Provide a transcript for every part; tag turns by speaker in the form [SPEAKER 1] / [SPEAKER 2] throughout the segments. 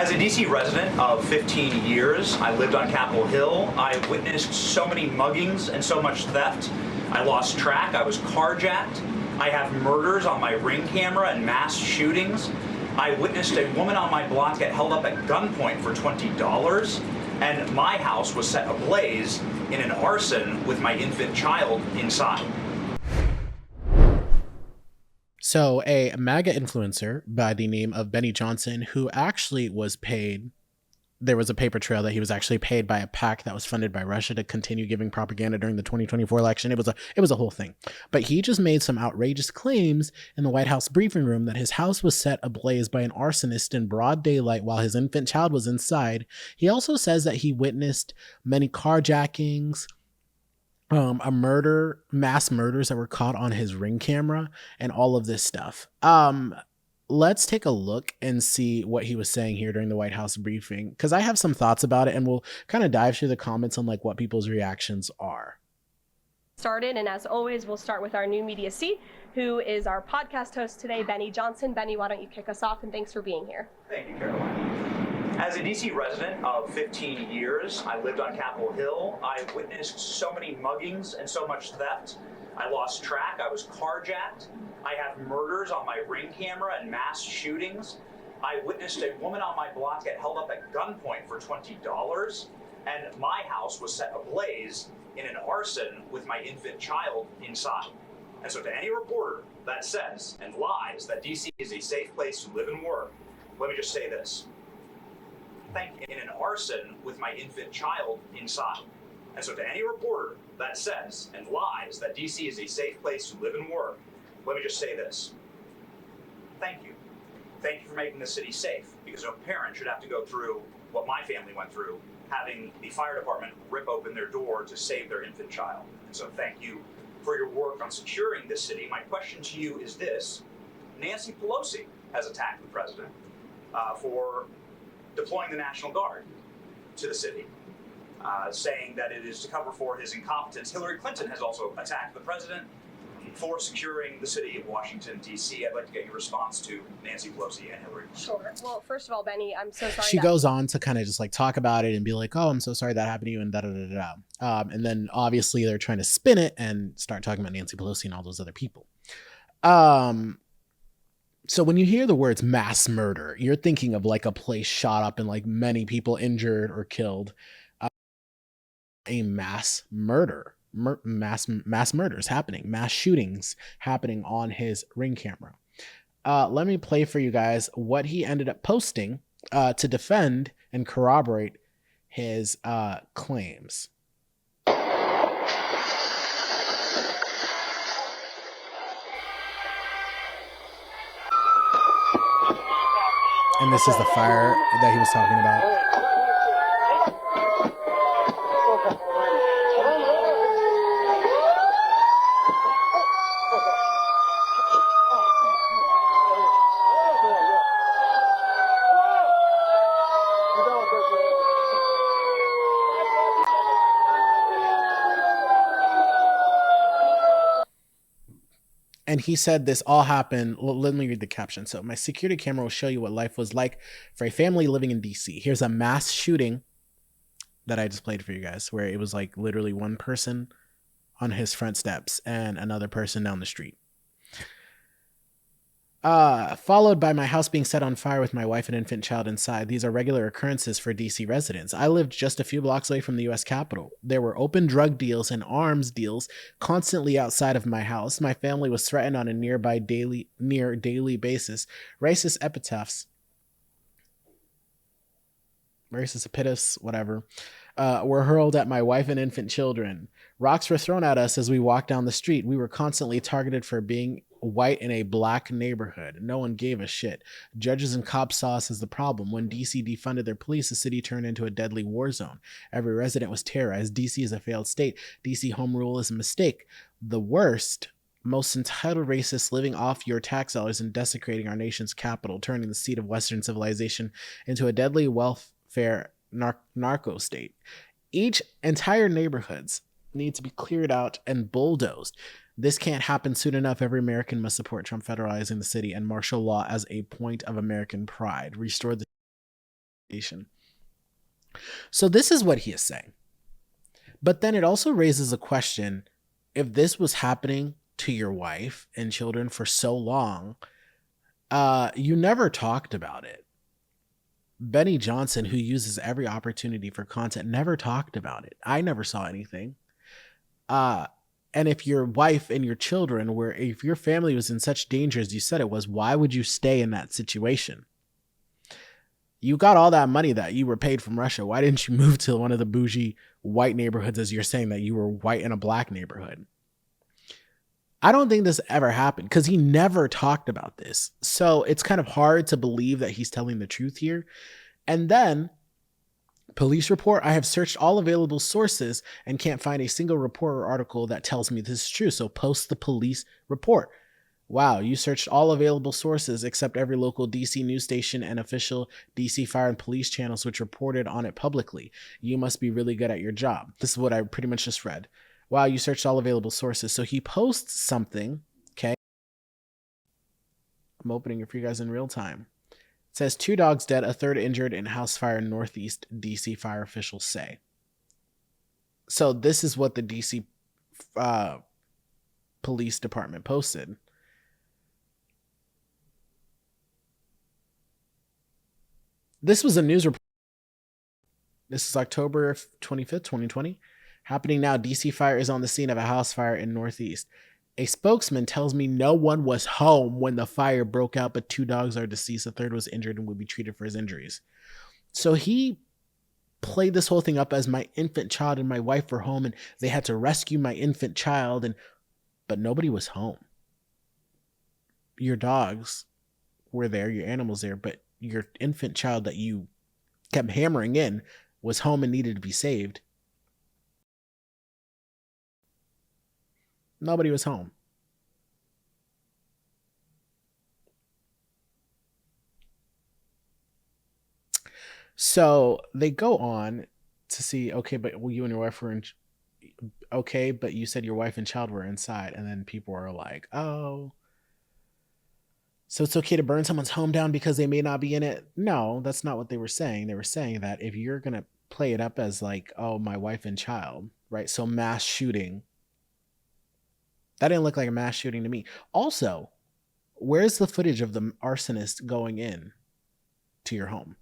[SPEAKER 1] As a DC resident of 15 years, I lived on Capitol Hill. I witnessed so many muggings and so much theft. I lost track. I was carjacked. I have murders on my Ring camera and mass shootings. I witnessed a woman on my block get held up at gunpoint for $20, and my house was set ablaze in an arson with my infant child inside.
[SPEAKER 2] So a MAGA influencer by the name of Benny Johnson, who actually was paid, there was a paper trail that he was actually paid by a PAC that was funded by Russia to continue giving propaganda during the 2024 election. It was a whole thing. But he just made some outrageous claims in the White House briefing room that his house was set ablaze by an arsonist in broad daylight while his infant child was inside. He also says that he witnessed many carjackings, mass murders that were caught on his Ring camera, and all of this stuff. Let's take a look and see what he was saying here during the White House briefing, because I have some thoughts about it, and we'll kind of dive through the comments on like what people's reactions are.
[SPEAKER 3] Started, and as always, we'll start with our new media seat, who is our podcast host today, Benny Johnson. Benny, why don't you kick us off, and thanks for being here.
[SPEAKER 1] Thank you, Caroline. As a DC resident of 15 years, I lived on Capitol Hill. I witnessed so many muggings and so much theft. I lost track. I was carjacked. I have murders on my Ring camera and mass shootings. I witnessed a woman on my block get held up at gunpoint for $20, and my house was set ablaze in an arson with my infant child inside. And so to any reporter that says and lies that DC is a safe place to live and work, let me just say this. Thank you. In an arson with my infant child inside. And so to any reporter that says and lies that DC is a safe place to live and work, let me just say this. Thank you. Thank you for making the city safe, because no parent should have to go through what my family went through, having the fire department rip open their door to save their infant child. And so thank you for your work on securing this city. My question to you is this. Nancy Pelosi has attacked the president for deploying the National Guard to the city, saying that it is to cover for his incompetence. Hillary Clinton has also attacked the president for securing the city of Washington, D.C. I'd like to get your response to Nancy Pelosi and Hillary Clinton.
[SPEAKER 3] Sure. Well, first of all, Benny, I'm so sorry.
[SPEAKER 2] She goes on to kind of just like talk about it and be like, oh, I'm so sorry that happened to you, and da-da-da-da. And then obviously they're trying to spin it and start talking about Nancy Pelosi and all those other people. So when you hear the words mass murder, you're thinking of like a place shot up and like many people injured or killed. A mass murder, mass murders happening, mass shootings happening on his Ring camera. Let me play for you guys what he ended up posting to defend and corroborate his claims. And this is the fire that he was talking about. And he said this all happened. Let me read the caption. So my security camera will show you what life was like for a family living in DC. Here's a mass shooting that I just played for you guys, where it was like literally one person on his front steps and another person down the street. Followed by my house being set on fire with my wife and infant child inside. These are regular occurrences for DC residents. I lived just a few blocks away from the US Capitol. There were open drug deals and arms deals constantly outside of my house. My family was threatened on a near daily basis. Racist epithets, whatever, were hurled at my wife and infant children. Rocks were thrown at us as we walked down the street. We were constantly targeted for being white in a black neighborhood. No one gave a shit. Judges and cops saw us as the problem. When DC defunded their police, the city turned into a deadly war zone. Every resident was terrorized. DC is a failed state. DC home rule is a mistake. The worst, most entitled racists living off your tax dollars and desecrating our nation's capital, turning the seat of Western civilization into a deadly welfare narco state. Entire neighborhoods need to be cleared out and bulldozed. This can't happen soon enough. Every American must support Trump federalizing the city and martial law as a point of American pride. Restore the So this is what he is saying. But then it also raises a question, if this was happening to your wife and children for so long, you never talked about it. Benny Johnson, who uses every opportunity for content, never talked about it. I never saw anything. And if your wife and your children were, if your family was in such danger as you said it was, why would you stay in that situation? You got all that money that you were paid from Russia. Why didn't you move to one of the bougie white neighborhoods, as you're saying that you were white in a black neighborhood? I don't think this ever happened because he never talked about this. So it's kind of hard to believe that he's telling the truth here. And then police report, I have searched all available sources and can't find a single report or article that tells me this is true. So post the police report. Wow, you searched all available sources except every local DC news station and official DC fire and police channels which reported on it publicly. You must be really good at your job. This is what I pretty much just read. Wow, you searched all available sources. So he posts something, okay? I'm opening it for you guys in real time. It says 2 dogs dead, a third injured in house fire in Northeast DC fire officials say. So this is what the DC police department posted. This was a news report. This is October 25th, 2020. Happening now, DC fire is on the scene of a house fire in Northeast. A spokesman tells me no one was home when the fire broke out, but 2 dogs are deceased. A third was injured and would be treated for his injuries. So he played this whole thing up as my infant child and my wife were home and they had to rescue my infant child, but nobody was home. Your dogs were there, your animals there, but your infant child that you kept hammering in was home and needed to be saved. Nobody was home. So they go on to see, okay, but you and your wife were in, okay, but you said your wife and child were inside. And then people are like, oh, so it's okay to burn someone's home down because they may not be in it. No, that's not what they were saying. They were saying that if you're going to play it up as like, oh, my wife and child, right? So mass shooting. That didn't look like a mass shooting to me. Also, where's the footage of the arsonist going in to your home?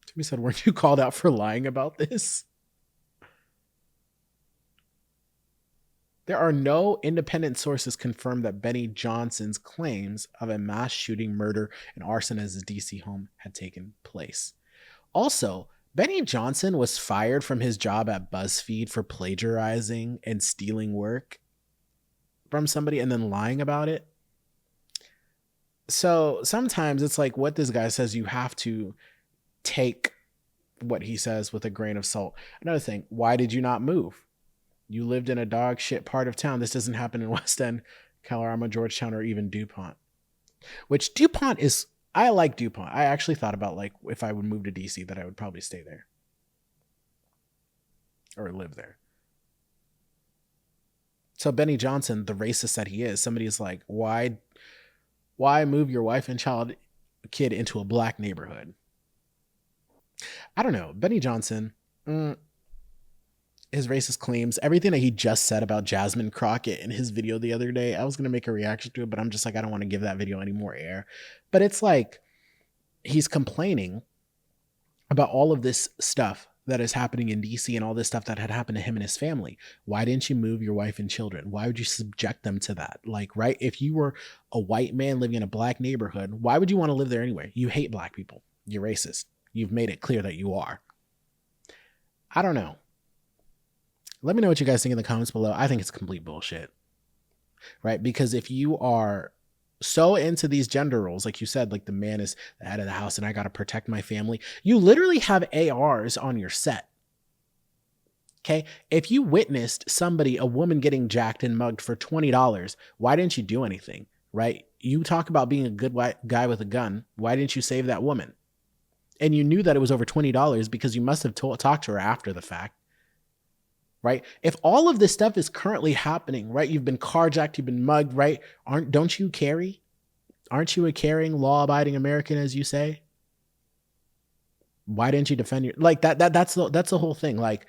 [SPEAKER 2] Timmy said, weren't you called out for lying about this? There are no independent sources confirmed that Benny Johnson's claims of a mass shooting, murder, and arson at his DC home had taken place. Also, Benny Johnson was fired from his job at BuzzFeed for plagiarizing and stealing work from somebody and then lying about it. So sometimes it's like what this guy says, you have to take what he says with a grain of salt. Another thing, why did you not move? You lived in a dog shit part of town. This doesn't happen in West End, Colorado, Georgetown, or even DuPont. Which DuPont is, I like DuPont. I actually thought about like if I would move to DC that I would probably stay there. Or live there. So Benny Johnson, the racist that he is, somebody's like, why move your wife and child kid into a black neighborhood? I don't know. Benny Johnson, his racist claims, everything that he just said about Jasmine Crockett in his video the other day, I was going to make a reaction to it, but I'm just like, I don't want to give that video any more air. But it's like, he's complaining about all of this stuff that is happening in DC and all this stuff that had happened to him and his family. Why didn't you move your wife and children? Why would you subject them to that? Like, right? If you were a white man living in a black neighborhood, why would you want to live there anyway? You hate black people. You're racist. You've made it clear that you are. I don't know. Let me know what you guys think in the comments below. I think it's complete bullshit, right? Because if you are so into these gender roles, like you said, like the man is the head of the house and I got to protect my family. You literally have ARs on your set. Okay. If you witnessed a woman getting jacked and mugged for $20, why didn't you do anything? Right? You talk about being a good white guy with a gun. Why didn't you save that woman? And you knew that it was over $20 because you must have talked to her after the fact. Right? If all of this stuff is currently happening, right? You've been carjacked, you've been mugged, right? Don't you carry? Aren't you a caring, law-abiding American, as you say? Why didn't you defend your like that? That's the whole thing. Like,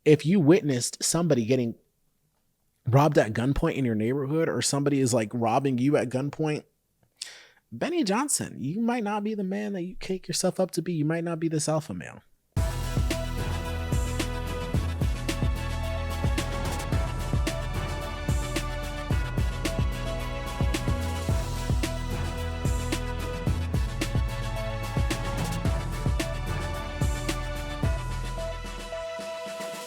[SPEAKER 2] if you witnessed somebody getting robbed at gunpoint in your neighborhood, or somebody is like robbing you at gunpoint, Benny Johnson, you might not be the man that you cake yourself up to be. You might not be this alpha male.